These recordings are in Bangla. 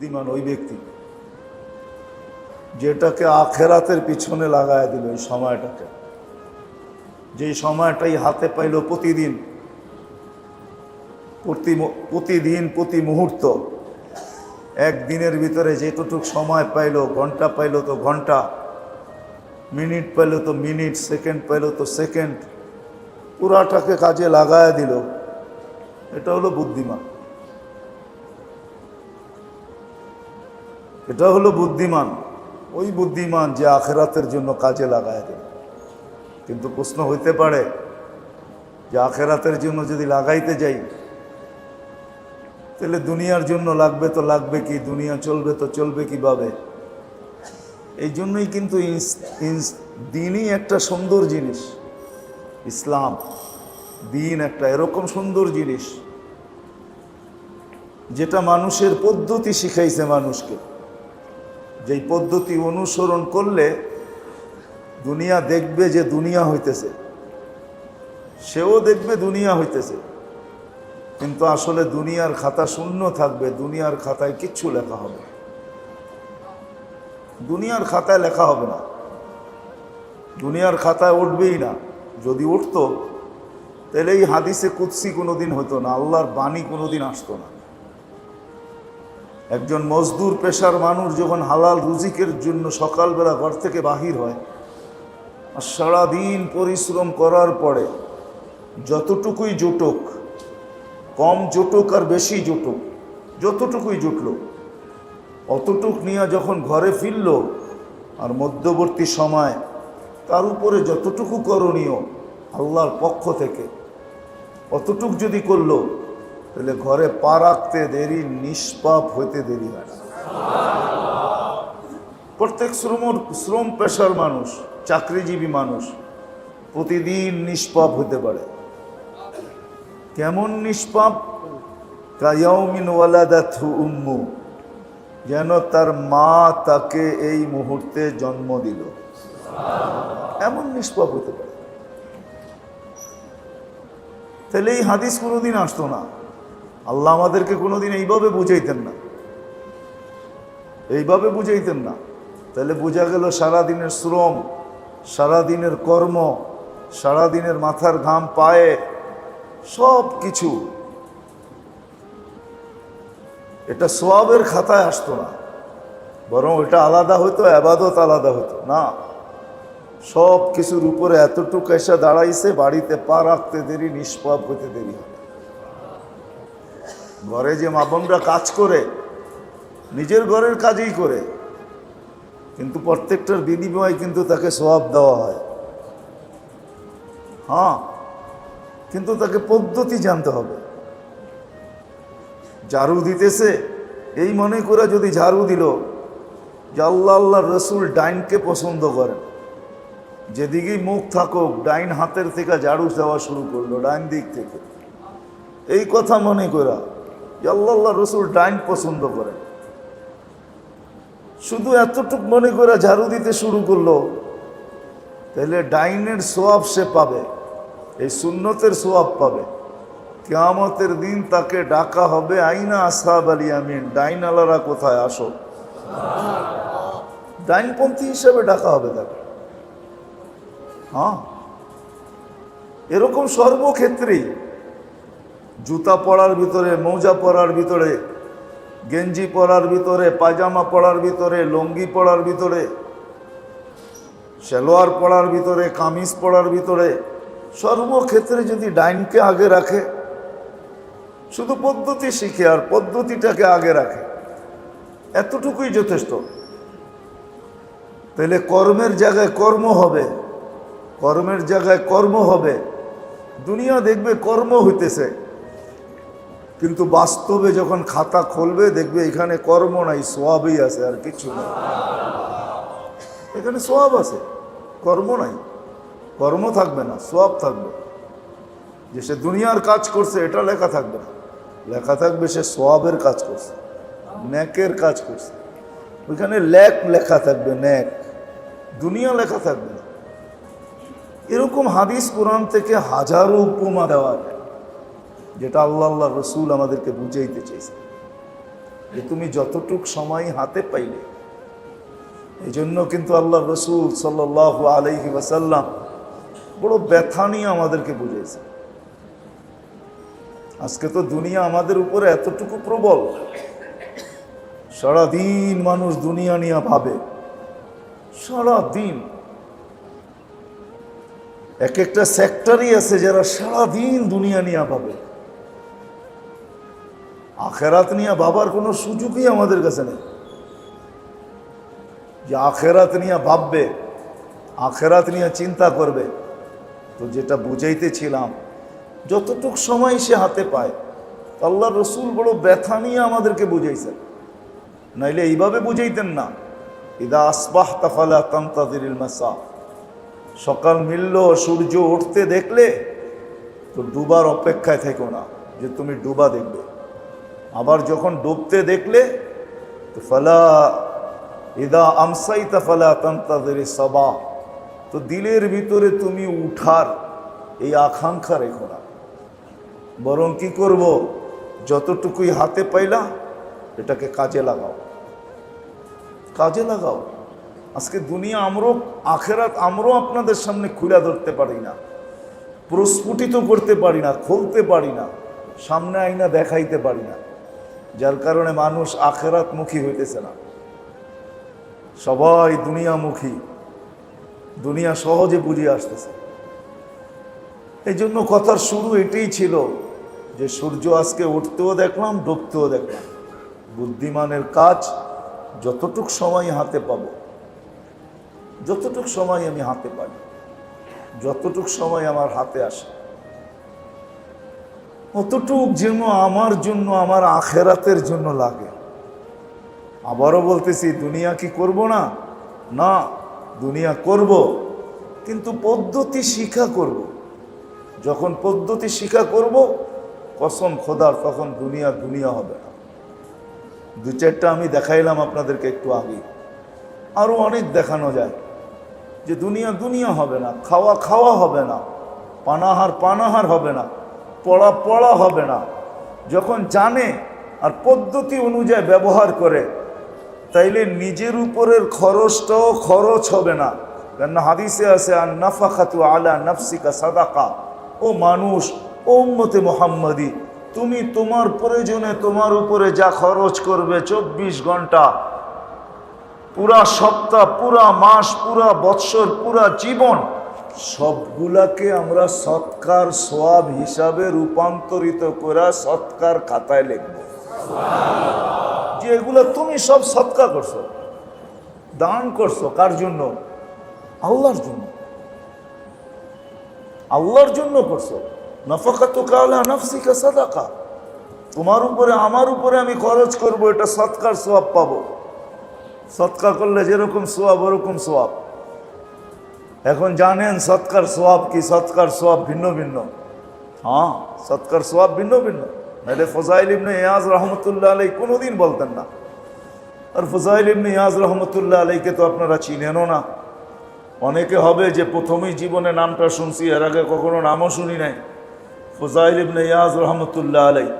বুদ্ধিমান ওই ব্যক্তি যেটাকে আখেরাতের পিছনে লাগায় দিল এই সময়টাকে, যেই সময়টাই হাতে পাইল প্রতিদিন প্রতি মুহূর্ত, একদিনের ভিতরে যেটুক সময় পাইল, ঘন্টা পাইল তো ঘন্টা, মিনিট পাইল তো মিনিট, সেকেন্ড পাইল তো সেকেন্ড, পুরাটাকে কাজে লাগায় দিল। এটা হলো বুদ্ধিমান, এটা হলো বুদ্ধিমান। ওই বুদ্ধিমান যে আখেরাতের জন্য কাজে লাগায় দিল। কিন্তু প্রশ্ন হইতে পারে যে আখেরাতের জন্য যদি লাগাইতে যাই তাহলে দুনিয়ার জন্য লাগবে তো লাগবে কি, দুনিয়া চলবে তো চলবে কিভাবে? এই জন্যই কিন্তু দিনই একটা সুন্দর জিনিস। ইসলাম দিন একটা এরকম সুন্দর জিনিস যেটা মানুষের পদ্ধতি শিখাইছে মানুষকে, যেই পদ্ধতি অনুসরণ করলে দুনিয়া দেখবে যে দুনিয়া হইতেছে, সেও দেখবে দুনিয়া হইতেছে, কিন্তু আসলে দুনিয়ার খাতা শূন্য থাকবে, দুনিয়ার খাতায় কিচ্ছু লেখা হবে, দুনিয়ার খাতায় লেখা হবে না, দুনিয়ার খাতায় উঠবেই না। যদি উঠতো তাহলে এই হাদিসে কুদসি কোনোদিন হতো না, আল্লাহর বাণী কোনোদিন আসতো না। একজন মজদুর পেশার মানুষ যখন হালাল রুজিকের জন্য সকালবেলা ঘর থেকে বাহির হয় আর সারাদিন পরিশ্রম করার পরে যতটুকুই জুটুক, কম জুটুক আর বেশি জুটুক, যতটুকুই জুটল অতটুক নিয়ে যখন ঘরে ফিরল, আর মধ্যবর্তী সময় তার উপরে যতটুকু করণীয় আল্লাহর পক্ষ থেকে অতটুক যদি করলো, তাহলে ঘরে পা রাখতে দেরি, নিষ্পাপ হইতে দেরি হয় না। প্রত্যেক শ্রম পেশার মানুষ, চাকরিজীবী মানুষ প্রতিদিন নিষ্পাপ হতে পারে। কেমন নিষ্পাপ? কায়াউমিন ওয়ালাদাতহু উম্মু, যেন তার মা তাকে এই মুহূর্তে জন্ম দিল, এমন নিষ্পাপ হতে পারে। তাহলে এই হাদিস কোনোদিন আসতো না, আল্লাহ আমাদেরকে কোনোদিন এইভাবে বুঝাইতেন না, এইভাবে বুঝাইতেন না। তাহলে বোঝা গেল সারাদিনের শ্রম, সারাদিনের কর্ম, সারাদিনের মাথার ঘাম পায়ে সব কিছু এটা সওয়াবের খাতায় আসতো না, বরং এটা আলাদা হইতো, ইবাদত আলাদা হইতো না। সব কিছুর উপরে এতটুকু এসে দাঁড়াইছে, বাড়িতে পা রাখতে দেরি, নিষ্পাপ হইতে দেরি হয়। ঘরে যে মা বোনরা কাজ করে, নিজের ঘরের কাজই করে, কিন্তু প্রত্যেকটার বিনিময়ে কিন্তু তাকে সওয়াব দেওয়া হয়। হ্যাঁ, কিন্তু তাকে পদ্ধতি জানতে হবে। ঝাড়ু দিতেছে এই মনে করে যদি ঝাড়ু দিল যে আল্লাহ আল্লাহ রসুল ডাইনকে পছন্দ করেন, যেদিকেই মুখ থাকুক ডাইন হাতের থেকে ঝাড়ু দেওয়া শুরু করলো, ডাইন দিক থেকে, এই কথা মনে করা যে আল্লাহ আল্লাহ রসুল ডাইন পছন্দ করেন, শুধু এতটুক মনে করে ঝাড়ু দিতে শুরু করলো, তাহলে ডাইনের সোয়াব সে পাবে, এই সুন্নতের সোয়াব পাবে। কিয়ামতের দিন তাকে ডাকা হবে, আইনা আসহাব আল ইয়ামিন, ডাইন আলারা কোথায়, আসো। ডাইনপন্থী হিসেবে ডাকা হবে তাকে। হ্যাঁ, এরকম সর্বক্ষেত্রেই, জুতা পরার ভিতরে, মোজা পরার ভিতরে, গেঞ্জি পরার ভিতরে, পায়জামা পরার ভিতরে, লুঙ্গি পরার ভিতরে, সালোয়ার পরার ভিতরে, কামিজ পরার ভিতরে, সর্বক্ষেত্রে যদি ডাইনকে আগে রাখে, শুধু পদ্ধতি শিখে আর পদ্ধতিটাকে আগে রাখে, এতটুকুই যথেষ্ট। তাহলে কর্মের জায়গায় কর্ম হবে, কর্মের জায়গায় কর্ম হবে। দুনিয়া দেখবে কর্ম হইতেছে, কিন্তু বাস্তবে যখন খাতা খুলবে দেখবে এখানে কর্ম নাই, সোয়াবই আছে, আর কিছু নেই। এখানে সোয়াব আছে, কর্ম নাই। কর্ম থাকবে না, সোয়াব থাকবে। যে সে দুনিয়ার কাজ করছে এটা লেখা থাকবে না, লেখা থাকবে সে সোয়াবের কাজ করছে, নেকের কাজ করছে। ওইখানে লেখা থাকবে, নেক। দুনিয়া লেখা থাকবে না। এরকম হাদিস কোরআন থেকে হাজারো উপমা দেওয়া যায়, যেটা আল্লাহ আল্লাহ রসুল আমাদেরকে বুঝাইতে চেয়েছে। যে তুমি যতটুক সময় হাতে পাইলে। এই জন্য কিন্তু আল্লাহ রসুল সাল্লাল্লাহু আলাইহি ওয়াসাল্লাম বড় ব্যথা নিয়ে আমাদেরকে বুঝিয়েছে। আজকে তো দুনিয়া আমাদের উপরে এতটুকু প্রবল, সারাদিন মানুষ দুনিয়া নিয়ে ভাবে, সারাদিন এক একটা সেক্টরই আছে যারা সারাদিন দুনিয়া নিয়ে ভাবে। আখেরাত নিয়ে ভাবার কোনো সুযোগই আমাদের কাছে নেই যে আখেরাত নিয়ে ভাববে, আখেরাত নিয়ে চিন্তা করবে। তো যেটা বুঝাইতেছিলাম, যতটুক সময় সে হাতে পায়, আল্লাহ রসুল বড় ব্যথা নিয়ে আমাদেরকে বুঝাইছেন, নাইলে এইভাবে বুঝাইতেন না। ইদা আসবাহতা ফালা তানতাযিরিল মাসা, সকাল মিলল, সূর্য উঠতে দেখলে তো ডুবার অপেক্ষায় থেকো না যে তুমি ডুবা দেখবে। আবার যখন ডুবতে দেখলে তো ফালা ইদা আমসাইতা ফালা তানতাযিরিস সাবা, তো দিলের ভিতরে তুমি উঠার এই আকাঙ্ক্ষা রেখো না, বরং কি করব, যতটুকুই হাতে পাইলা এটাকে কাজে লাগাও, কাজে লাগাও। আজকে দুনিয়া আমরাও, আখেরাত আমরাও আপনাদের সামনে খুলে ধরতে পারি না, প্রস্ফুটিত করতে পারি না, খুলতে পারি না, সামনে আইনা দেখাইতে পারি না, যার কারণে মানুষ আখেরাতমুখী হইতেছে না, সবাই দুনিয়ামুখী, দুনিয়া সহজে বুঝিয়ে আসতেছে। এই জন্য কথার শুরু এটাই ছিল যে সূর্য আজকে উঠতেও দেখলাম, ডুবতেও দেখলাম। বুদ্ধিমানের কাজ যতটুক সময় হাতে পাবো, যতটুক সময় আমি হাতে পাই, যতটুক সময় আমার হাতে আসে, অতটুক যেন আমার জন্য, আমার আখেরাতের জন্য লাগে। আবারও বলতেছি, দুনিয়া কি করব না? না, দুনিয়া করব, কিন্তু পদ্ধতি শিখা করব। যখন পদ্ধতি শিখা করব, কসম খোদার, তখন দুনিয়া দুনিয়া হবে না। দু চারটা আমি দেখাইলাম আপনাদেরকে একটু আগে, আরও অনেক দেখানো যায় যে দুনিয়া দুনিয়া হবে না, খাওয়া খাওয়া হবে না, পানাহার পানাহার হবে না, পড়া পড়া হবে না। যখন জানে আর পদ্ধতি অনুযায়ী ব্যবহার করে, তাইলে নিজের উপরের খরচটাও খরচ হবে না। কেন হাদিসে আছে, আর নাফাকাতু আলা নাফসিকা সাদাকা। ও মানুষ, ও উম্মতে মুহাম্মাদি, তুমি তোমার প্রয়োজনে তোমার উপরে যা খরচ করবে 24 ঘন্টা, পুরা সপ্তাহ, পুরা মাস, পুরা বৎসর, পুরা জীবন, সবগুলাকে আমরা সৎকার সওয়াব হিসাবে রূপান্তরিত করে সৎকার খাতায় লিখব। যে এগুলো তুমি সব সৎকার করছো, দান করছো, কার জন্য? আল্লাহর জন্য, আল্লাহর জন্য করছো। নাফাকাতুকা আলা নাফসিকা সাদাকা, তোমার উপরে আমার উপরে আমি খরচ করব, এটা সৎকার সওয়াব পাবো। সৎকার করলে যেরকম সওয়াব ওরকম সওয়াব। এখন জানেন সৎকার সওয়াব কি? সৎকার সওয়াব ভিন্ন ভিন্ন। হ্যাঁ, সৎকার সওয়াব ভিন্ন ভিন্ন। নাহলে ফুযাইল ইবনে ইয়াজ রহমতুল্লাহ আলাইহি কোনোদিন বলতেন না। আর ফুযাইল ইবনে ইয়াজ রহমতুল্লাহ আলাইহিকে তো আপনারা চিনেনও না। অনেকে হবে যে প্রথমেই জীবনে নামটা শুনছি, এর আগে কখনো নামও শুনি নাই। ফুযাইল ইবনে ইয়াজ রহমতুল্লাহ আলাইহি,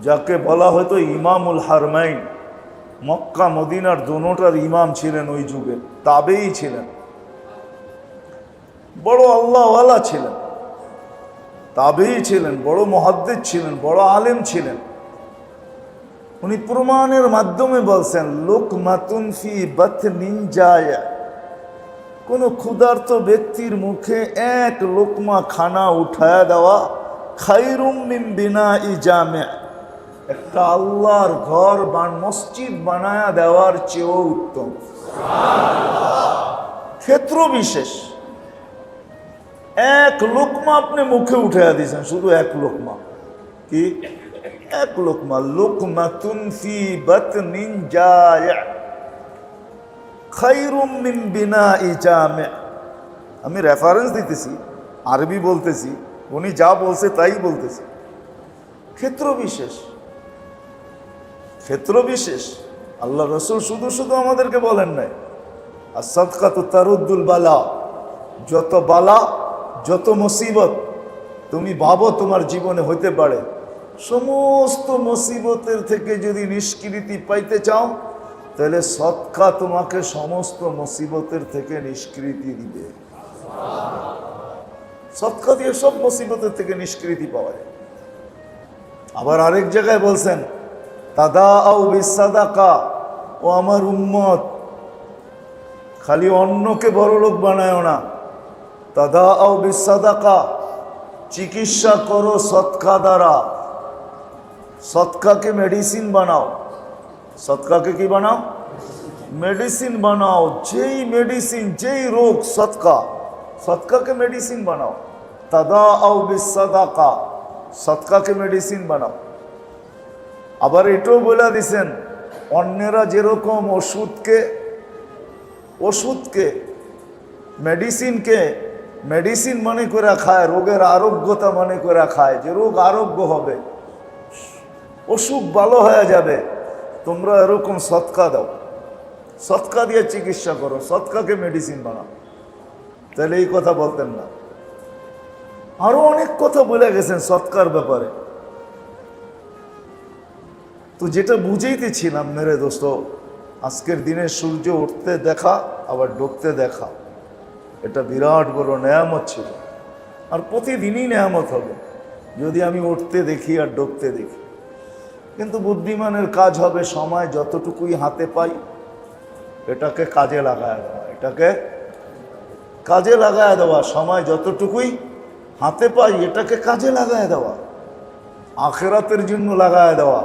যাকে বলা হয়তো ইমামুল হারমাইন, মক্কা মদিনার দোনোটার ইমাম ছিলেন ওই যুগে, তাবেই ছিলেন, বড় আল্লাহওয়ালা ছিলেন, তাবেই ছিলেন, বড় মুহাদ্দিস ছিলেন, বড় আলেম ছিলেন। উনি প্রমাণের মাধ্যমে বলছেন, লুকমাতুন ফি বাতনিন জায়া, কোন ক্ষুধার্ত ব্যক্তির মুখে এক লোকমা খানা উঠায়া দেওয়া, খায়রুম মিন বিনাই জামে, একটা আল্লাহর ঘর বা মসজিদ বানায়া দেওয়ার চেয়েও উত্তম। ক্ষেত্র বিশেষ, এক লোকমা আপনি মুখে উঠাইয়া দিয়েছেন, শুধু এক লোকমা। কি? এক লোকমা। লুকমাতুন ফি বাতনিন জায়া খায়রুম মিন বিনাই জামে। আমি রেফারেন্স দিতেছি, আরবি বলতেছি, উনি যা বলছে তাই বলতেছি। ক্ষেত্র বিশেষ, ক্ষেত্র বিশেষ। আল্লাহ রসুল শুধু শুধু আমাদেরকে বলেন নাই, আর সাদকাতু তারুদ্দুল বালা, যত বালা, যত মুসিবত তুমি ভাবো তোমার জীবনে হইতে পারে, সমস্ত মুসিবতের থেকে যদি নিষ্কৃতি পাইতে চাও, তাহলে সদকা তোমাকে সমস্ত মুসিবতের থেকে নিষ্কৃতি দিবে। সদকা দিয়ে সব মুসিবতের থেকে নিষ্কৃতি পাওয়া যায়। আবার আরেক জায়গায় বলছেন, তাদাউ বিসাদাকা, ও আমার উম্মত, খালি অন্যকে বড়লোক বানায় না, তাদাউ বিসাদাকা, চিকিৎসা করো সদকা দ্বারা। সদকাকে মেডিসিন বানাও। সদকাকে কি বানাও? মেডিসিন বানাও। যেই মেডিসিন, যেই রোগ, সদকা, সদকাকে মেডিসিন বানাও। তাদাউ বিসাদাকা, সদকাকে মেডিসিন বানাও। আবার এটাও বলে দিছেন, অন্যেরা যেরকম ওষুধকে মেডিসিনকে মেডিসিন মনে করে খায়, রোগের আরোগ্যতা মনে করে খায়, যে রোগ আরোগ্য হবে, অসুখ ভালো হয়ে যাবে, তোমরা এরকম সদকা দাও, সদকা দিয়ে চিকিৎসা করো, সদকাকে মেডিসিন বানাও। তাহলে এই কথা বলতেন না। আরো অনেক কথা বলে গেছেন সদকার ব্যাপারে। তো যেটা বুঝাইতেছিলাম মেরে দোস্ত, আজকের দিনে সূর্য উঠতে দেখা আবার ডুবতে দেখা, এটা বিরাট বড় নেয়ামত ছিল। আর প্রতিদিনই নেয়ামত হবে যদি আমি উঠতে দেখি আর ডুবতে দেখি। কিন্তু বুদ্ধিমানের কাজ হবে সময় যতটুকুই হাতে পাই এটাকে কাজে লাগায় দেওয়া, এটাকে কাজে লাগায় দেওয়া। সময় যতটুকুই হাতে পাই এটাকে কাজে লাগায় দেওয়া, আখিরাতের জন্য লাগায় দেওয়া।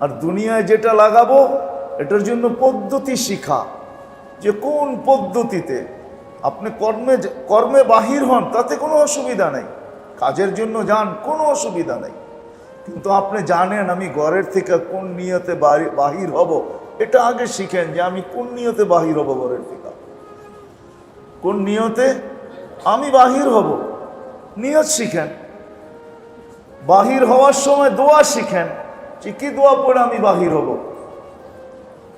আর দুনিয়ায় যেটা লাগাবো এটার জন্য পদ্ধতি শিখা, যে কোন পদ্ধতিতে আপনি কর্মে বাহির হন, তাতে কোনো অসুবিধা নেই। কাজের জন্য যান, কোনো অসুবিধা নেই। কিন্তু আপনি জানেন আমি ঘরের থেকে কোন নিয়তে বাহির হব, এটা আগে শিখেন যে আমি কোন নিয়তে বাহির হব, ঘরের থেকে কোন নিয়তে আমি বাহির হব, নিয়ত শিখেন। বাহির হওয়ার সময় দোয়া শিখেন, যে কি দোয়া পড়ে আমি বাহির হব,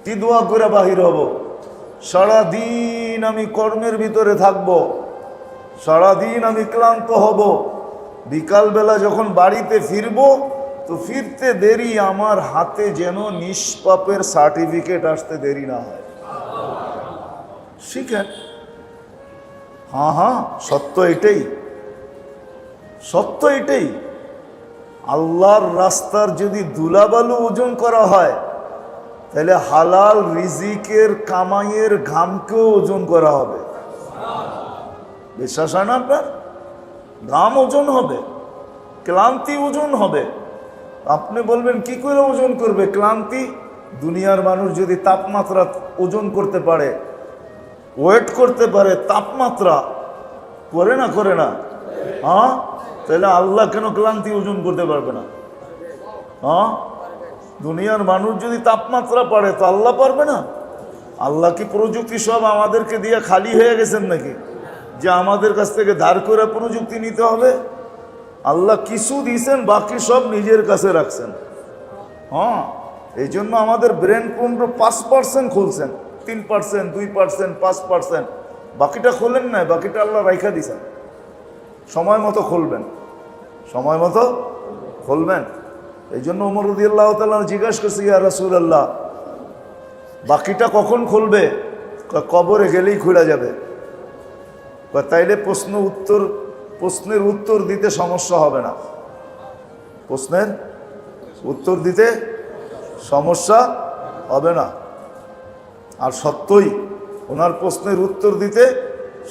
কি দোয়া করে বাহির হব। সারাদিন আমি কর্মের ভিতরে থাকব, সারাদিন আমি ক্লান্ত হব, বিকালবেলা যখন বাড়িতে ফিরব তো ফিরতে দেরি, আমার হাতে যেন নিষ্পাপের সার্টিফিকেট আসতে দেরি না হয়। শিখেন। হ্যাঁ, সত্য এটাই, সত্য এটাই। আল্লাহর রাস্তার যদি ধুলাবালু ওজন করা হয়, তাহলে হালাল রিজিকের কামাইয়ের ঘামকেও ওজন করা হবে। বিশ্বাস হয় না আপনার? ঘাম ওজন হবে, ক্লান্তি ওজন হবে। আপনি বলবেন কি করে ওজন করবে ক্লান্তি? দুনিয়ার মানুষ যদি তাপমাত্রা ওজন করতে পারে, ওয়েট করতে পারে, তাপমাত্রা করে না, করে না? হ্যাঁ, তাহলে আল্লাহ কেন ক্লান্তি ওজন করতে পারবে না? হ্যাঁ, দুনিয়ার মানুষ যদি তাপমাত্রা পারে তো আল্লাহ পারবে না? আল্লাহ কি প্রযুক্তি সব আমাদেরকে দিয়ে খালি হয়ে গেছেন নাকি, যে আমাদের কাছ থেকে ধার করে প্রযুক্তি নিতে হবে? আল্লাহ কিছু দিয়েছেন, বাকি সব নিজের কাছে রাখছেন। হ্যাঁ, এই জন্য আমাদের ব্রেন পনেরো 5% খুলছেন, 3%, 2%, 5%, বাকিটা খোলেন না, বাকিটা আল্লাহ রাইখা দিয়েছেন। সময় মতো খুলবেন, সময় মতো খুলবেন। এই জন্য ওমর রাদিয়াল্লাহু তাআলা জিজ্ঞাসা করছে, ইয়া রাসূলুল্লাহ, বাকিটা কখন খুলবে? কবরে গেলেই খুলে যাবে। তাইলে প্রশ্নের উত্তর দিতে সমস্যা হবে না, প্রশ্নের উত্তর দিতে সমস্যা হবে না। আর সত্যই ওনার প্রশ্নের উত্তর দিতে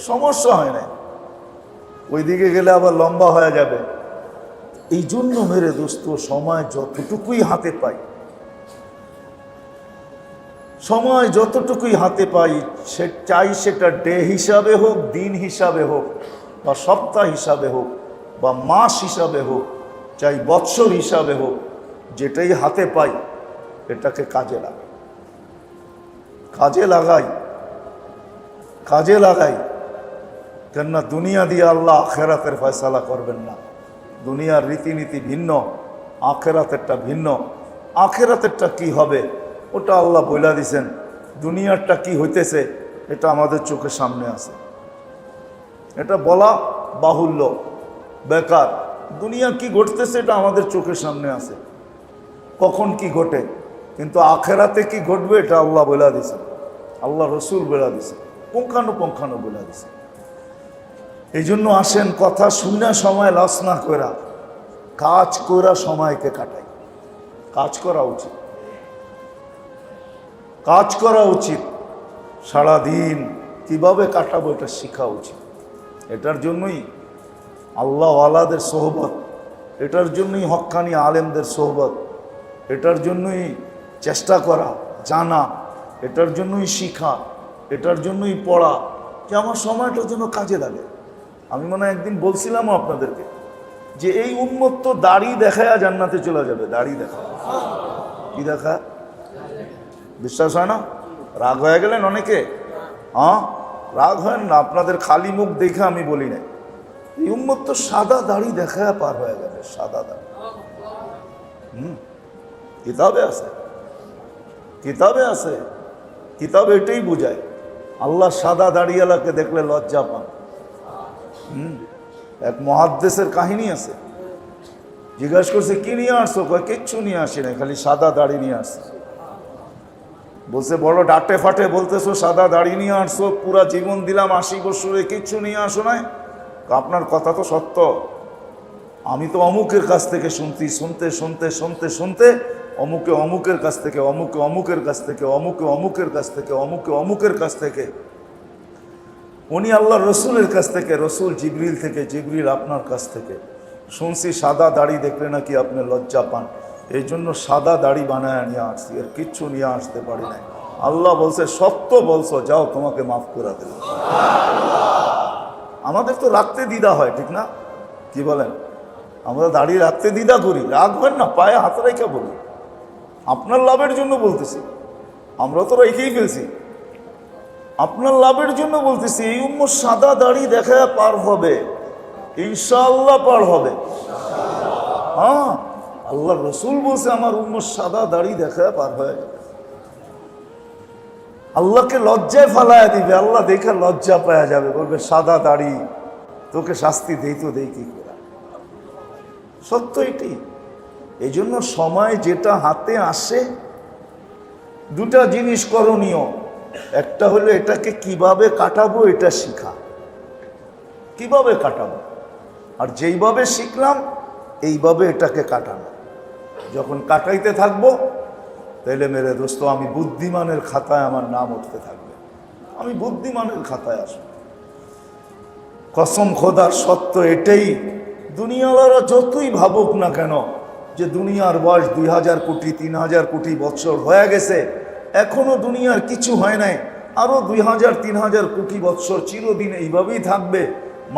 সমস্যা হয় না, ওইদিকে গেলে আবার লম্বা হয়ে যাবে। এই জন্য মেরে দোস্ত, সময় যতটুকুই হাতে পাই, সময় যতটুকুই হাতে পাই, চাই সেটা ডে হিসাবে হোক, দিন হিসাবে হোক, বা সপ্তাহ হিসাবে হোক, বা মাস হিসাবে হোক, চাই বৎসর হিসাবে হোক, যেটাই হাতে পাই এটাকে কাজে লাগাই, কাজে লাগাই, কাজে লাগাই। কেননা দুনিয়া দিয়ে আল্লাহ আখেরাতের ফয়সালা করবেন না। দুনিয়ার রীতিনীতি ভিন্ন, আখেরাতেরটা ভিন্ন। আখেরাতেরটা কি হবে ওটা আল্লাহ বইলা দিছেন, দুনিয়ারটা কি হইতেছে এটা আমাদের চোখের সামনে আছে। এটা বলা বাহুল্য, বেকার, দুনিয়া কি ঘটতেছে এটা আমাদের চোখের সামনে আছে, কখন কি ঘটে, কিন্তু আখেরাতে কি ঘটবে এটা আল্লাহ বলে দিছে, আল্লাহ রসুল বলে দিছে, পুঙ্খানুপুঙ্খানু বলে দিছে। এই জন্য আসেন কথা শুনে সময় লস না করা, কাজ করা সময়কে কাটাই। কাজ করা উচিত, কাজ করা উচিত। সারাদিন কিভাবে কাটাবো এটা শেখা উচিত। এটার জন্যই আল্লাহ আলাদের সোহবত, এটার জন্যই হক্কানি আলেমদের সোহবত, এটার জন্যই চেষ্টা করা, জানা, এটার জন্যই শিখা, এটার জন্যই পড়া, যে আমার সময়টার জন্য কাজে লাগে। আমি মনে হয় একদিন বলছিলাম আপনাদেরকে যে এই উম্মত তো দাড়ি দেখায় জান্নাতে চলে যাবে। দাড়ি দেখা, কি দেখা? বিশ্বাস হয় না? রাগ হয়ে গেলেন অনেকে? হ্যাঁ, রাগ হয় না, আপনাদের খালি মুখ দেখে আমি বলি নাই। এই উম্মত তো সাদা দাড়ি দেখায় পার হয়ে যাবে, সাদা দাড়ি। কিতাবে আছে, কিতাবে আছে, কিতাবে এটাই বোঝায়। আল্লাহ সাদা দাড়িওয়ালাকে দেখলে লজ্জা পান। এক মুহাদ্দিসের কাহিনী আছে, জিজ্ঞাসা করছে কি নিয়ে আসছো? কয় কিচ্ছু নিয়ে আসি না, খালি সাদা দাড়ি নিয়ে আসছে। বলছে বড় ডাটে ফাটে বলতেছো সাদা দাড়ি নিয়ে আসছো, পুরা জীবন দিলাম 80 বছরে, কিচ্ছু নিয়ে আসো নাই। আপনার কথা তো সত্য, আমি তো অমুকের কাছ থেকে শুনতে শুনতে শুনতে শুনতে শুনতে অমুকে অমুকের কাছ থেকে, অমুকে অমুকের কাছ থেকে, অমুকে অমুকের কাছ থেকে, অমুকে অমুকের কাছ থেকে, উনি আল্লাহ রসুলের কাছ থেকে, রসুল জিবরিল থেকে, জিবরিল আপনার কাছ থেকে শুনছি সাদা দাড়ি দেখলে নাকি আপনি লজ্জা পান, এই জন্য সাদা দাড়ি বানায় নিয়ে আসছি, এর কিচ্ছু নিয়ে আসতে পারি নাই। আল্লাহ বলছে সত্য বলছো, যাও তোমাকে মাফ করে দেব। আমাদের তো রাখতে দ্বিধা হয়, ঠিক না? কি বলেন? আমরা দাড়ি রাখতে দ্বিধা করি, রাখবেন না, পায়ে হাত রেখে বলি, আপনার লাভের জন্য বলতেছি। আমরা তো রেখেই ফেলছি, আপনার লাভের জন্য বলতেছি। এই উম্মত সাদা দাড়ি দেখায় পার হবে, ইনশাআল্লাহ পার হবে। হ্যাঁ, আল্লাহ রসুল বলছে আমার উম্মত সাদা দাড়ি দেখায় পার হয়ে যাবে। আল্লাহকে লজ্জায় ফালায় দিবে, আল্লাহ দেখে লজ্জা পাওয়া যাবে, বলবে সাদা দাড়ি, তোকে শাস্তি দেই তো দেই কি করে। সত্য এটি। এই জন্য সময় যেটা হাতে আসে, দুটা জিনিস করণীয়। একটা হলো এটাকে কিভাবে কাটাবো, এটা শিখা, কিভাবে কাটাবো, আর যেইভাবে শিখলাম এইভাবে এটাকে কাটানো। যখন কাটাইতে থাকবো তাহলে মেরে দোস্ত আমি বুদ্ধিমানের খাতায় আমার নাম উঠতে থাকবে, আমি বুদ্ধিমানের খাতায় আসবো। কসম খোদার সত্য এটাই। দুনিয়াওয়ালারা যতই ভাবুক না কেন যে দুনিয়ার বয়স 2000 কোটি 3000 কোটি বৎসর হয়ে গেছে, এখনো দুনিয়ার কিছু হয় নাই, আরো 2000 3000 কোটি বৎসর চিরদিন এইভাবেই থাকবে।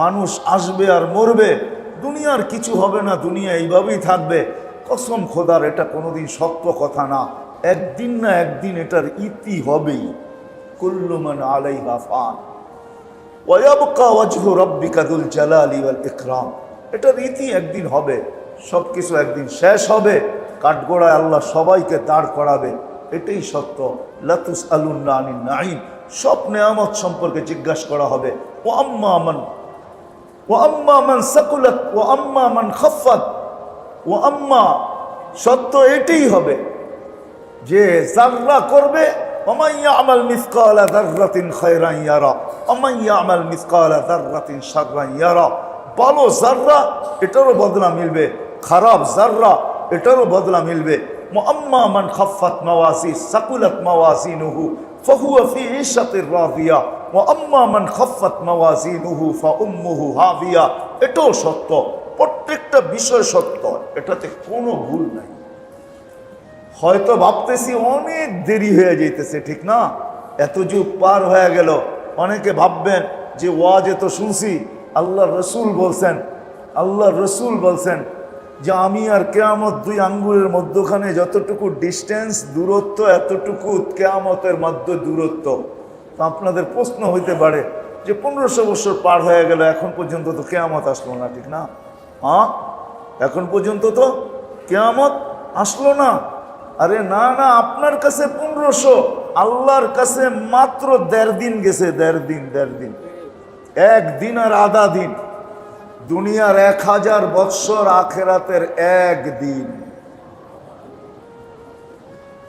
মানুষ আসবে আর মরবে, দুনিয়ার কিছু হবে না, দুনিয়া এইভাবেই থাকবে। কসম খোদার এটা কোনোদিন সত্য কথা না, একদিন না একদিন এটার ইতি হবেই। কুল্লু মান আলাইহা ফান ওয়া ইয়াবকা ওয়াজহু রাব্বিকা যুল জালালি ওয়াল ইকরাম। এটার ইতি একদিন হবে, সব কিছু একদিন শেষ হবে, কাঠগোড়ায় আল্লাহ সবাইকে দাঁড় করাবে, এটাই সত্য। লা তুসআলুনা আনিন নাঈম, সব নেয়ামত সম্পর্কে জিজ্ঞাসা করা হবে। ওয়া আম্মা মান সাকুলাত ওয়া আম্মা মান খাফফাত ওয়া আম্মা, সত্য এটাই হবে যে যাররা করবে, ওমান ইয়ামাল মিসকালা যাররাতিন খায়রান ইয়ারা ওমান ইয়ামাল মিসকালা যাররাতিন শাররান ইয়ারা। ভালো যাররা এটারও বদলা মিলবে, খারাপ যাররা এটারও বদলা মিলবে। ওয়াম্মা মান খাফফাত মাওয়াজি সাকুলাত মাওয়াজিনুহু ফাহুয়া ফি ঈশাতির রাদিয়া ওয়া আম্মা মান খাফফাত মাওয়াজিনুহু ফাউম্মুহু হাবিয়া। এটাও সত্য, প্রত্যেকটা বিষয় সত্য, এটাতে কোনো ভুল নাই। হয়তো ভাবতেছি অনেক দেরি হয়ে যাইতেছে, ঠিক না? এত যুগ পার হয়ে গেল, অনেকে ভাববেন যে ওয়াজ এত শুনছি, আল্লাহ রসুল বলছেন, আল্লাহ রসুল বলছেন যে আমি আর কেয়ামত 2 আঙ্গুলের মধ্যখানে যতটুকু ডিস্টেন্স দূরত্ব, এতটুকু কেয়ামতের মধ্যে দূরত্ব। তো আপনাদের প্রশ্ন হইতে পারে যে 1500 বছর পার হয়ে গেল, এখন পর্যন্ত তো কেয়ামত আসলো না, ঠিক না? হ্যাঁ, এখন পর্যন্ত তো কেয়ামত আসলো না। আরে না না, আপনার কাছে 1500, আল্লাহর কাছে মাত্র 1.5 দিন গেছে, 1.5 দিন, 1.5 দিন, 1 দিন আর আধা দিন। দুনিয়ার 1000 বৎসর, আখেরাতের একদিন।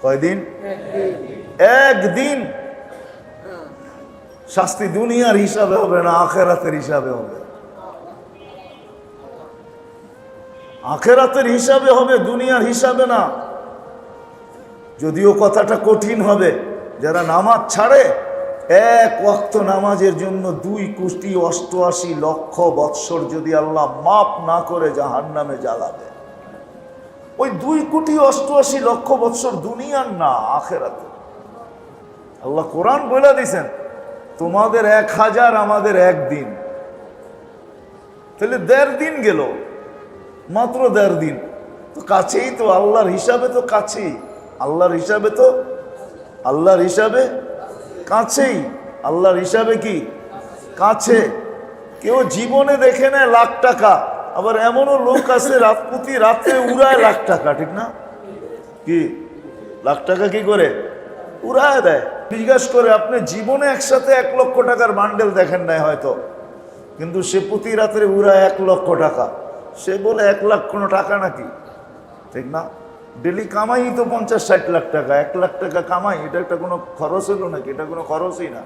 কয়দিন? একদিন। শাস্তি দুনিয়ার হিসাবে হবে না, আখেরাতের হিসাবে হবে। আখেরাতের হিসাবে হবে, দুনিয়ার হিসাবে না। যদিও কথাটা কঠিন হবে, যারা নামাজ ছাড়ে, এক ওয়াক্ত নামাজের জন্য 2,88,00,000 বৎসর যদি আল্লাহ মাফ না করে জাহান্নামে জ্বালাবে। ওই 2,88,00,000 বৎসর দুনিয়ার না, আখেরাতে। আল্লাহ কোরআন বলে দিয়েছেন, তোমাদের 1000, আমাদের একদিন। তাহলে 1.5 দিন গেল, মাত্র 1.5 দিন। তো কাছেই তো, আল্লাহর হিসাবে তো কাছেই, আল্লাহর হিসাবে তো, আল্লাহর হিসাবে কাছেই, আল্লাহর হিসাবে কি কাছে। কেউ জীবনে দেখে নেয় লাখ টাকা, আবার এমনও লোক আছে প্রতি রাতে উড়ায় লাখ টাকা, ঠিক না? কি লাখ টাকা কি করে উড়ায় দেয়? জিজ্ঞাসা করে, আপনি জীবনে একসাথে 1 লক্ষ টাকার বান্ডেল দেখেন নাই হয়তো, কিন্তু সে প্রতি রাত্রে উড়ায় 1 লক্ষ টাকা। সে বলে 1 লাখ কোনো টাকা নাকি, ঠিক না? ডেলি কামাই তো 50-60 লাখ টাকা, 1 লাখ টাকা কামাই, এটা একটা কোনো খরচ হলো নাকি? এটা কোনো খরচই না।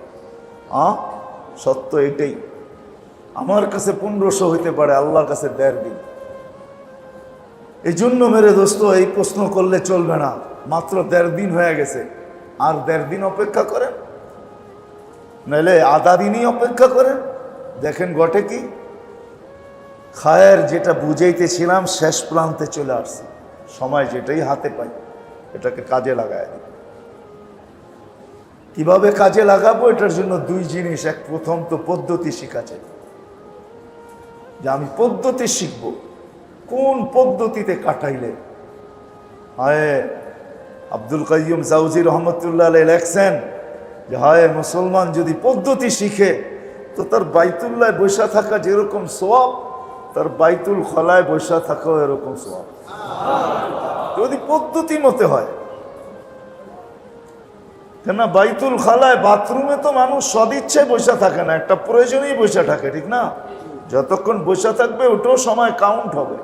সত্য এটাই। আমার কাছে 1500 হইতে পারে, আল্লাহর কাছে 1.5 দিন। এই জন্য মেরে দোস্ত, এই প্রশ্ন করলে চলবে না। মাত্র 1.5 দিন হয়ে গেছে, আর 1.5 দিন অপেক্ষা করেন, নাহলে আধা দিনই অপেক্ষা করেন। দেখেন ঘটে কি। খায়ের যেটা বুঝাইতেছিলাম, শেষ প্রান্তে চলে আসছে। সময় যেটাই হাতে পাই, এটাকে কাজে লাগায়। কিভাবে কাজে লাগাবো, এটার জন্য 2 জিনিস। এক, প্রথম তো পদ্ধতি শিখা চাই, যে আমি পদ্ধতি শিখব, কোন পদ্ধতিতে কাটাইলে। হায় আব্দুল কাইয়ুম জাওজি রহমতুল্লাহ আলাইহি লেখছেন যে হায় মুসলমান যদি পদ্ধতি শিখে, তো তার বাইতুল্লাহ বৈশা থাকা যেরকম সওয়াব, তার বাইতুল খলায় বৈশা থাকাও এরকম সওয়াব, যদি পদ্ধতি মতে হয়। কেন বাইতুল খালায়, বাথরুমে তো মানুষ সদিচ্ছায় বসে থাকে না, একটা প্রয়োজনেই বসে থাকে, ঠিক না? যতক্ষণ বসে থাকবে ওটাও সময় কাউন্ট হবে।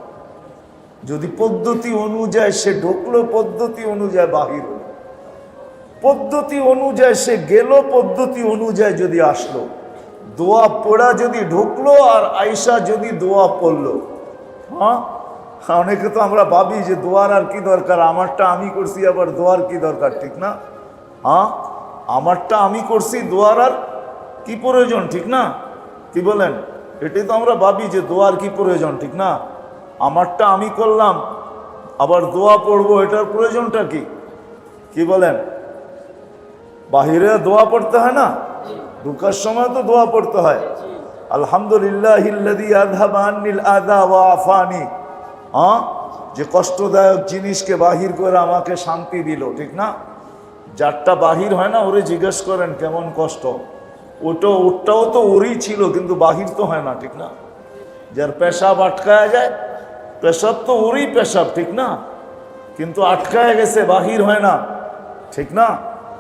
যদি পদ্ধতি অনুযায়ী সে ঢুকলো, পদ্ধতি অনুযায়ী বাহির হলো, পদ্ধতি অনুযায়ী সে গেল, পদ্ধতি অনুযায়ী যদি আসলো, দোয়া পড়া যদি ঢুকলো আর আয়সা যদি দোয়া পড়লো। অনেকে তো আমরা ভাবি যে দোয়ার আর কি দরকার, আমারটা আমি করছি, আবার দোয়ার কি দরকার, ঠিক না? আমারটা আমি করছি, দোয়ার আর কি প্রয়োজন, ঠিক না? কি বলেন? এটাই তো আমরা ভাবি যে দোয়ার কি প্রয়োজন, ঠিক না? আমারটা আমি করলাম, আবার দোয়া পড়বো, এটার প্রয়োজনটা কি? কি বলেন? বাহিরে দোয়া পড়তে হয় না? ঢুকার সময় তো দোয়া পড়তে হয়, আলহামদুলিল্লাহিল্লাযী আযহাবা আন্নিল আযা ওয়া আফানি। যে কষ্টদায়ক জিনিসকে বাহির করে আমাকে শান্তি দিল, ঠিক না? যারটা বাহির হয় না, ওরে জিজ্ঞেস করেন কেমন কষ্ট। ওটাও তো ওরই ছিল, কিন্তু বাহির তো হয় না, ঠিক না? যার পেশাব আটকায় যায়, পেশাব তো ওরই পেশাব, ঠিক না? কিন্তু আটকায় গেছে, বাহির হয় না, ঠিক না?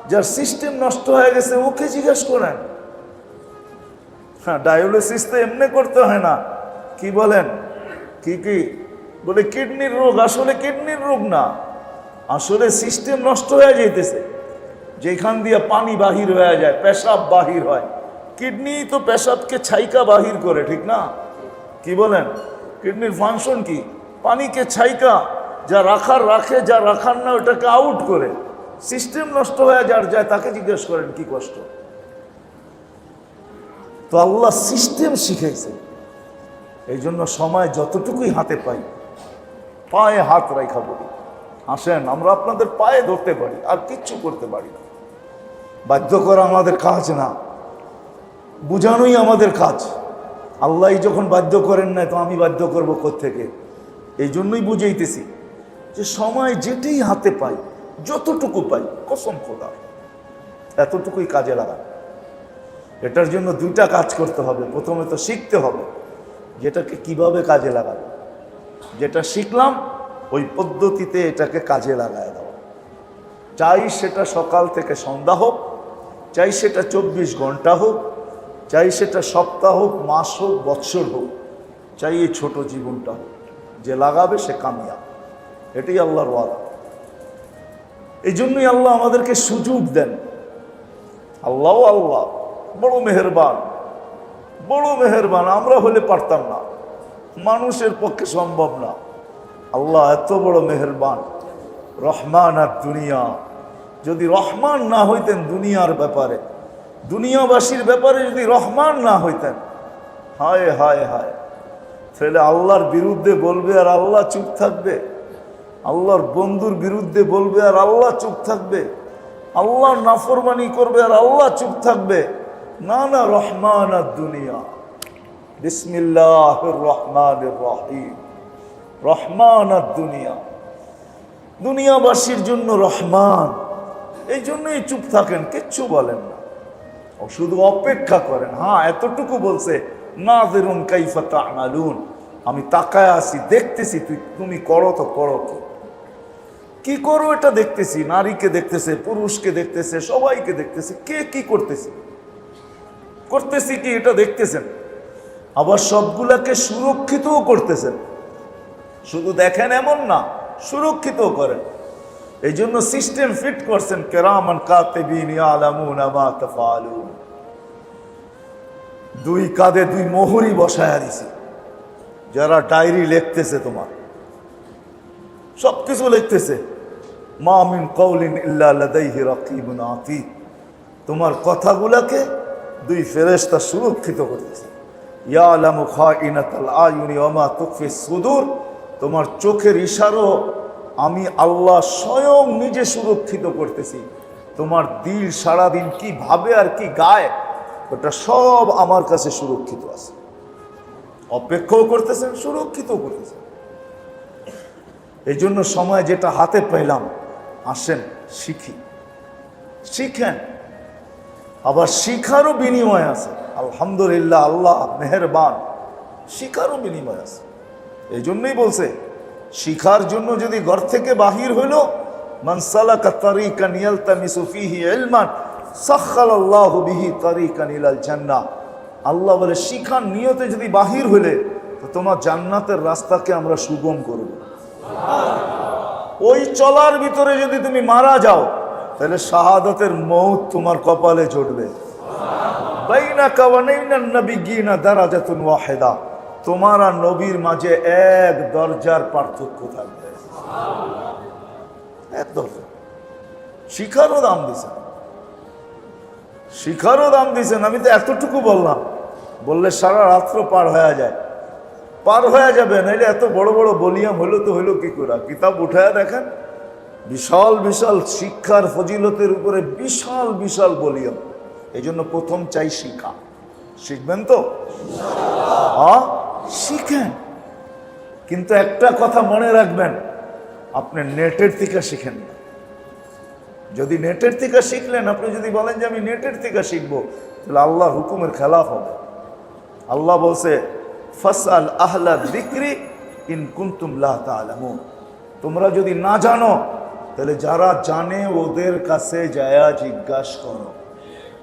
যার সিস্টেম নষ্ট হয়ে গেছে, ওকে জিজ্ঞেস করেন। ডায়ালিসিস তো এমনি করতে হয় না। কি বলেন? কি বলে কিডনির রোগ, আসলে কিডনির রোগ না, আসলে সিস্টেম নষ্ট হয়ে যাইতেছে। যেখান দিয়ে পানি বাহির হয়ে যায়, পেশাব বাহির হয়, কিডনি তো পেশাবকে ছাইকা বাহির করে, ঠিক না? কি বলেন? কিডনির ফাংশন কি? পানিকে ছাইকা, যা রাখার রাখে, যা রাখার না ওটাকে আউট করে। সিস্টেম নষ্ট হয়ে যার যায়, তাকে জিজ্ঞেস করেন কি কষ্ট। তো আল্লাহ সিস্টেম শিখাইছে। এই জন্য সময় যতটুকুই হাতে পাই, পায়ে হাত রাখা বলি, আসেন আমরা আপনাদের পায়ে ধরতে পারি, আর কিচ্ছু করতে পারি না। বাধ্য করা আমাদের কাজ না, বুঝানোই আমাদের কাজ। আল্লাহ যখন বাধ্য করেন না, তো আমি বাধ্য করবো কোত্থেকে? এই জন্যই বুঝাইতেছি যে সময় যেটাই হাতে পাই, যতটুকু পাই, কসম খোদা এতটুকুই কাজে লাগান। এটার জন্য 2টা কাজ করতে হবে। প্রথমে তো শিখতে হবে যেটাকে কিভাবে কাজে লাগাবে। যেটা শিখলাম ওই পদ্ধতিতে এটাকে কাজে লাগায় দেওয়া। চাই সেটা সকাল থেকে সন্ধ্যা হোক, চাই সেটা 24 ঘন্টা হোক, চাই সেটা সপ্তাহ হোক, মাস হোক, বৎসর হোক, চাই এই ছোট জীবনটা, যে লাগাবে সে কামিয়াব, এটাই আল্লাহর ওয়াদা। এই জন্যই আল্লাহ আমাদেরকে সুযোগ দেন। আল্লাহ আল্লাহ বড় মেহেরবান, বড় মেহেরবান। আমরা হলে পারতাম না, মানুষের পক্ষে সম্ভব না। আল্লাহ এত বড় মেহেরবান, রহমান। আর দুনিয়া, যদি রহমান না হইতেন দুনিয়ার ব্যাপারে, দুনিয়াবাসীর ব্যাপারে যদি রহমান না হইতেন, হায় হায় হায়, তাহলে আল্লাহর বিরুদ্ধে বলবে আর আল্লাহ চুপ থাকবে, আল্লাহর বন্ধুর বিরুদ্ধে বলবে আর আল্লাহ চুপ থাকবে, আল্লাহর নাফরমানি করবে আর আল্লাহ চুপ থাকবে। না না, রহমান আর দুনিয়া। বিসমিল্লাহির রহমানির রহিম। রহমান আর দুনিয়া, দুনিয়াবাসীর জন্য রহমান। এই জন্যই চুপ থাকেন, কিচ্ছু বলেন না, শুধু অপেক্ষা করেন। হ্যাঁ, এতটুকু বলছে, নাযিরুন কাইফা তা'মালুন, আমি তাকায় আছি, দেখতেছি তুমি করো তো করো কি করো এটা দেখতেছি। নারীকে দেখতেছে, পুরুষকে দেখতেছে, সবাইকে দেখতেছে, কে কি করতেছে করতেছি কি এটা দেখতেছেন। আবার সবগুলাকে সুরক্ষিতও করতেছেন, শুধু দেখেন এমন না, সুরক্ষিতও করেন। এই জন্য সিস্টেম ফিট করছেন, কিরামান কাতিবিন ইয়ালামুনা মা তাফআলুন। দুই কাঁধে দুই মোহরি বসায়া দিছে, যারা ডায়েরি লিখতেছে, তোমার সবকিছু লিখতেছে। মা মিন কওলিন ইল্লা লাদাইহি রাকিবুন আতীদ। তোমার কথাগুলোকে দুই ফেরেশতা সুরক্ষিত করতেছে। ইয়ালামু খাইনাতাল আয়ুনি ওয়া মা তুখফিস সুদূর। তোমার চোখের ইশারা আমি আল্লাহ স্বয়ং নিজে সুরক্ষিত করতেছি। তোমার দিল সারাদিন কি ভাবে আর কি গায়, ওটা সব আমার কাছে সুরক্ষিত আছে। অপেক্ষাও করতেছেন, সুরক্ষিতও করতেছেন। এই জন্য সময় যেটা হাতে পেলাম, আসেন শিখি, শিখেন। আবার শিখারও বিনিময় আছে, আলহামদুলিল্লাহ, আল্লাহ মেহেরবান, শিখারও বিনিময় আছে। এই জন্যই বলছে, শিখার জন্য যদি ঘর থেকে বাহির হইল, মান সালাকা তারিকান ইয়ালতামিসু ফীহি ইলমান সাখালাল্লাহু বিহি তারিকান ইলাল জান্নাহ। আল্লাহ বলে, শিখার নিয়তে যদি বাহির হইলে, তো তোমার জান্নাতের রাস্তাকে আমরা সুগম করব। ওই চলার ভিতরে যদি তুমি মারা যাও, তাহলে শাহাদাতের মউত তোমার কপালে জুটবে। বাইনাকা ওয়া বাইনান নাবিয়্যিনা দারাজাতুন ওয়াহিদা। তোমার আর নবীর মাঝে এক দরজার পার্থক্য থাকবে, এক দরজা। শিখারও দাম দিছেন, শিখারও দাম দিছেন। আমি তো এতটুকু বললাম, বললে সারা রাত্র পার হয়ে যায়, পার হয়ে যাবে। নাইলে এত বড় বড় বলিয়াম হইলো তো হইলো কি করে? কিতাব উঠায় দেখেন, বিশাল বিশাল শিক্ষার ফজিলতের উপরে বিশাল বিশাল বলিয়াম। এই জন্য প্রথম চাই শিক্ষা। শিখবেন তো? হ্যাঁ, শিখেন। কিন্তু একটা কথা মনে রাখবেন, আপনি নেটের থেকে শিখেন না। যদি নেটের থেকে শিখলেন, আপনি যদি বলেন যে আমি নেটের থেকে শিখবো, তাহলে আল্লাহর হুকুমের খেলাফ হবে। আল্লাহ বলছে, ফাসআল আহলা যিকরি ইন কুনতুম লা তা'লামুন। তোমরা যদি না জানো, তাহলে যারা জানে ওদের কাছে যায়া জিজ্ঞাসা করো।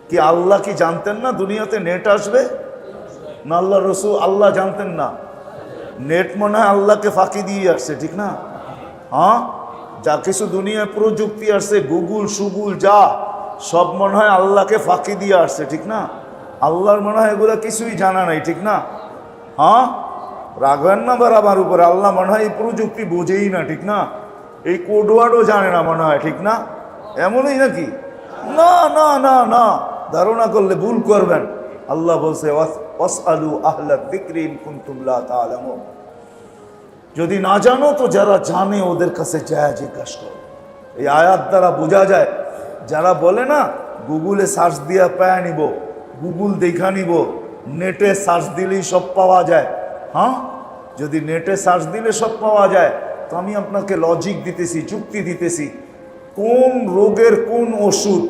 কি আল্লাহ কি জানতেন না দুনিয়াতে নেট আসবে? না আল্লাহ রসুল আল্লাহ জানতেন না? নেট মনে হয় আল্লাহকে ফাঁকি দিয়ে আসছে, ঠিক না? হ্যাঁ, যা কিছু দুনিয়ায় প্রযুক্তি আসছে, গুগল সুগুল যা সব মনে হয় আল্লাহকে ফাঁকি দিয়ে আসছে, ঠিক না? আল্লাহর মনে হয় এগুলো কিছুই জানা নাই, ঠিক না? হ্যাঁ, রাখবেন না আমার উপরে। আল্লাহ মনে হয় এই প্রযুক্তি বোঝেই না, ঠিক না? এই কোডওয়ার্ডও জানে না মনে হয়, ঠিক না? এমনই নাকি? না না না না, ধারণা করলে ভুল করবেন। আল্লাহ বলছে, ওয়াসআলু আহলা যিকরি ইন কুনতুম লা তা'লামুন। যদি না জানো তো যারা জানে ওদের কাছে যায় জিজ্ঞাসা করো। এই আয়াত দ্বারা বোঝা যায়, যারা বলে না গুগলে সার্চ দিয়া পায়া নিব, গুগল দেখা নিব, নেটে সার্চ দিলেই সব পাওয়া যায়। হ্যাঁ, যদি নেটে সার্চ দিলে সব পাওয়া যায়, তো আমি আপনাকে লজিক দিতেছি, যুক্তি দিতেছি। কোন রোগের কোন ওষুধ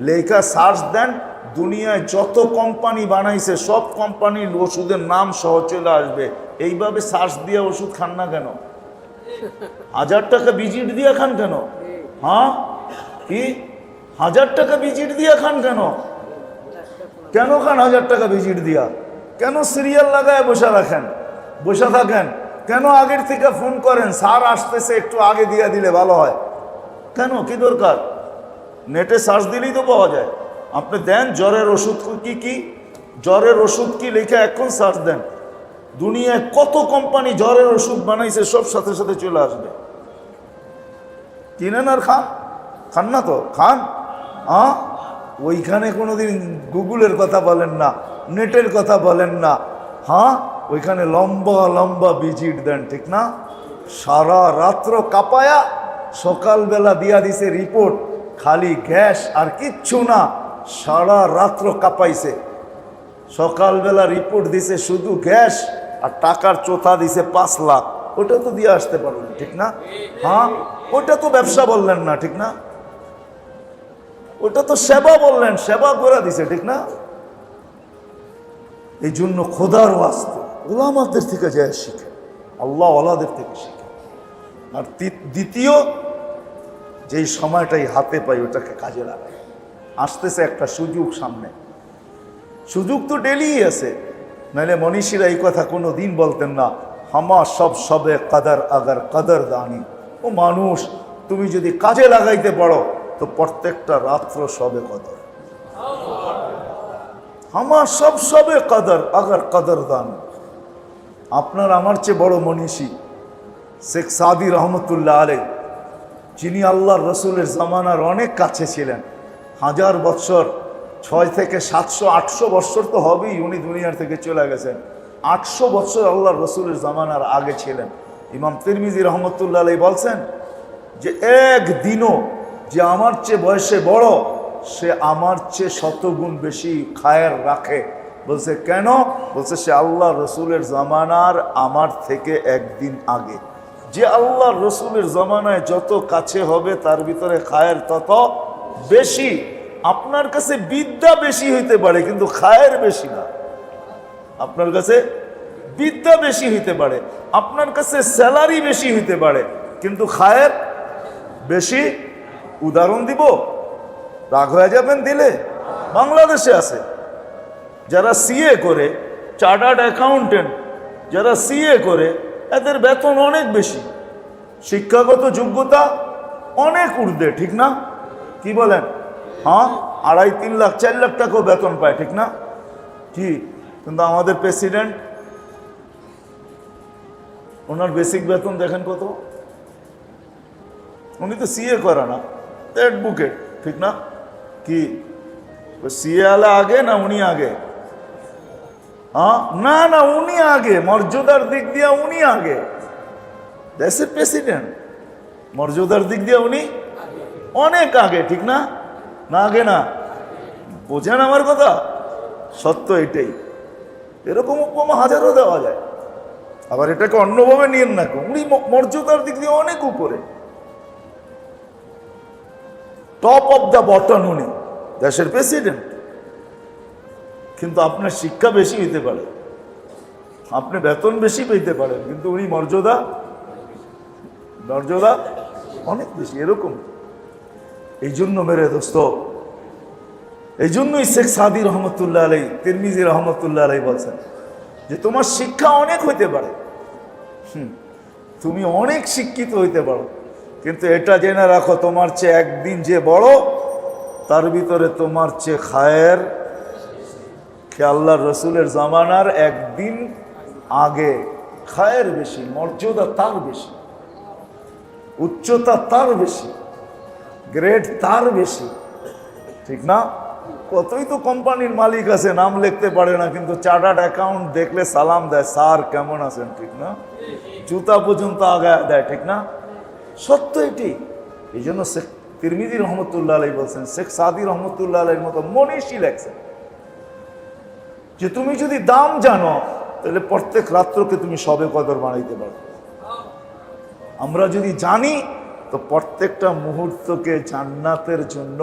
লেখা সার্চ দেন, দুনিয়ায় যত কোম্পানি বানাইছে সব কোম্পানির ওষুধের নাম সহ চলে আসবে। এইভাবে সার্চ দিয়ে ওষুধ খান না কেন? 1000 টাকা ভিজিট দিয়ে খান কেন? হ্যাঁ, কি 1000 টাকা ভিজিট দিয়ে খান কেন? কেন খান 1000 টাকা ভিজিট দিয়া? কেন সিরিয়াল লাগায় বসে রাখেন? বসে থাকেন কেন? আগের থেকে ফোন করেন, স্যার আসতেছে, একটু আগে দিয়ে দিলে ভালো হয়। কেন, কি দরকার? নেটে সার্চ দিলেই তো পাওয়া যায়। আপনি দেন জ্বরের ওষুধ কি কি, জ্বরের ওষুধ কি লিখে এখন সার্চ দেন, দুনিয়ায় কত কোম্পানি জ্বরের ওষুধ বানাইছে, সব সাথে সাথে চলে আসবে। কিনেন আর খান, খান না তো খান। ওইখানে কোনোদিন গুগলের কথা বলেন না, নেটের কথা বলেন না। ওইখানে লম্বা লম্বা ভিজিট দেন, ঠিক না? সারা রাত্র কাঁপায়া সকালবেলা দিয়া দিছে রিপোর্ট, খালি গ্যাস আর কিচ্ছু না। সারা রাত্র কাঁপাইছে, সকালবেলা রিপোর্ট দিছে শুধু গ্যাস, আর টাকার চোথা দিছে 5 লাখ। ওটা তো দিয়ে আসতে পারলেন, ঠিক না? ওটা তো ব্যবসা বললেন না, ঠিক না? ওটা তো সেবা বললেন, সেবা করে দিছে, ঠিক না? এই জন্য খোদার ওয়াস্তে ওলামাদের থেকে যায় শিখে, আল্লাহ ওয়ালাদের থেকে শিখে। আর দ্বিতীয়, যেই সময়টাই হাতে পাই ওটাকে কাজে লাগাই। আসতেছে একটা সুযোগ সামনে, সুযোগ তো ডেলি আছে, নাহলে মনীষীরা এই কথা কোনো দিন বলতেন না, হামা সব সবে কাদার আগার কাদার দানি। ও মানুষ, তুমি যদি কাজে লাগাইতে পারো তো প্রত্যেকটা রাত্র সবে কদর। আমার সব সবে কদর আগার কদর দান। আপনার আমার চেয়ে বড় মনীষী শেখ সাদি রহমতুল্লাহ আলাই, যিনি আল্লাহর রসুলের জামানার অনেক কাছে ছিলেন। 1000 বছর, 6 থেকে 700-800 বছর তো হবেই, উনি দুনিয়ার থেকে চলে গেছেন। 800 বছর আল্লাহর রসুলের জামানার আগে ছিলেন। ইমাম তিরমিজি রহমতুল্লাহ আলাই বলছেন যে একদিনও যে আমার চেয়ে বয়সে বড়, সে আমার চেয়ে 100 গুণ বেশি খায়ের রাখে। বলছে কেন? বলছে সে আল্লাহ রসুলের জামানার আমার থেকে একদিন আগে। যে আল্লাহ রসুলের জামানায় যত কাছে হবে তার ভিতরে খায়ের তত বেশি। আপনার কাছে বিদ্যা বেশি হইতে পারে কিন্তু খায়ের বেশি না। আপনার কাছে বিদ্যা বেশি হইতে পারে, আপনার কাছে স্যালারি বেশি হইতে পারে, কিন্তু খায়ের বেশি। উদাহরণ দিব, রাগ হয়ে যাবেন দিলে। বাংলাদেশে আছে যারা সিএ করে, চার্টার্ড অ্যাকাউন্টেন্ট যারা সিএ করে, এদের বেতন অনেক বেশি, শিক্ষাগত যোগ্যতা অনেক ঊর্ধ্বে, ঠিক না? কি বলেন? 2.5-3 লাখ 4 লাখ টাকাও বেতন পায়, ঠিক না? কি, কিন্তু আমাদের প্রেসিডেন্ট, ওনার বেসিক বেতন দেখেন কত। উনি তো সিএ করে না, অ্যাডভোকেট, ঠিক না? কি সিএ আলা আগে না উনি আগে? না না, উনি আগে, মর্যাদার দিক দিয়ে উনি আগে। দেশের প্রেসিডেন্ট, মর্যাদার দিক দিয়ে উনি অনেক আগে, ঠিক না? না আগে না? বোঝেন আমার কথা? সত্য এটাই। এরকম উপমা হাজারও দেওয়া যায়। আবার এটাকে অন্যভাবে নিয়েন না, উনি মর্যাদার দিক দিয়ে অনেক উপরে, টপ অফ দ্য বটন উনি, দেশের প্রেসিডেন্ট। কিন্তু আপনার শিক্ষা বেশি হইতে পারে, আপনি বেতন বেশি পেতে পারেন, কিন্তু উনি মর্যাদা অনেক বেশি, এরকম। এই জন্য মেরে দোস্ত, এই জন্যই শেখ সাদি রহমতুল্লাহ আলাই, তিরমিজি রহমতুল্লাহ আলাই বলছেন যে তোমার শিক্ষা অনেক হইতে পারে, তুমি অনেক শিক্ষিত হইতে পারো, কিন্তু এটা জেনে রাখো তোমার চেয়ে একদিন যে বড়, তার ভিতরে তোমার চেয়ে খায়ের, আল্লাহর রসুলের জামানার একদিন আগে খায়ের বেশি, মর্যাদা তার বেশি, উচ্চতা তার বেশি, গ্রেড তার বেশি, ঠিক না? কতই তো কোম্পানির মালিক আছে, নাম লিখতে পারে না, কিন্তু চার্টার্ড অ্যাকাউন্ট দেখলে সালাম দেয়, স্যার কেমন আছেন, ঠিক না? জুতা পর্যন্ত আগায় দেয়, ঠিক না? সত্য এটি। এই জন্য শেখ তিরমিজি রহমতুল্লাহ আলাই বলছেন, শেখ সাদি রহমতুল্লাহ আলাইর মতো মনীষী লেখছেন যে তুমি যদি দাম জানো তাহলে প্রত্যেক রাত্রকে তুমি সবে কদর বানাইতে পারো। আমরা যদি জানি তো প্রত্যেকটা মুহূর্তকে জান্নাতের জন্য,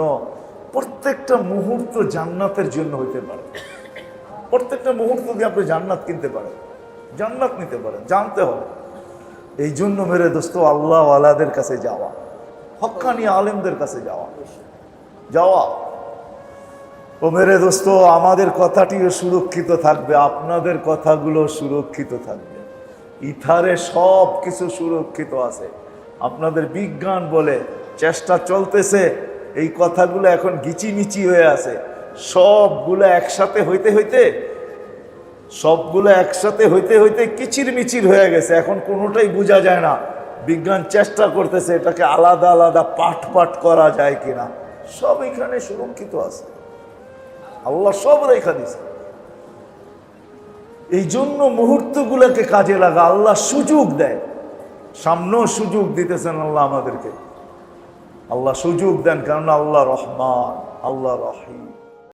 প্রত্যেকটা মুহূর্ত জান্নাতের জন্য হইতে পারে। প্রত্যেকটা মুহূর্ত দিয়ে আপনি জান্নাত কিনতে পারেন, জান্নাত নিতে পারেন, জানতে হবে। এই জন্য মেরে দোস্ত, আল্লাহ আলাদের কাছে যাওয়া, হক্কানি আলেমদের কাছে যাওয়া। ও মেরে দোস্ত, আমাদের কথাটিও সুরক্ষিত থাকবে, আপনাদের কথাগুলো সুরক্ষিত থাকবে। ইথারে সব কিছু সুরক্ষিত আছে। আপনাদের বিজ্ঞান বলে চেষ্টা চলতেছে, এই কথাগুলো এখন গিচিমিচি হয়ে আছে। সবগুলো একসাথে হইতে কিচির মিচির হয়ে গেছে। এখন কোনোটাই বোঝা যায় না। বিজ্ঞান চেষ্টা করতেছে এটাকে আলাদা আলাদা পাঠ করা যায় কিনা। সব এখানে সুরক্ষিত আছে, আল্লাহ সব রেখা দিছে। এই জন্য মুহূর্তগুলোকে কাজে লাগা। আল্লাহ সুযোগ দেয়, সামনেও সুযোগ দিতেছেন আল্লাহ আমাদেরকে। আল্লাহ সুযোগ দেন, কারণ আল্লাহ রহমান, আল্লাহ রহিম।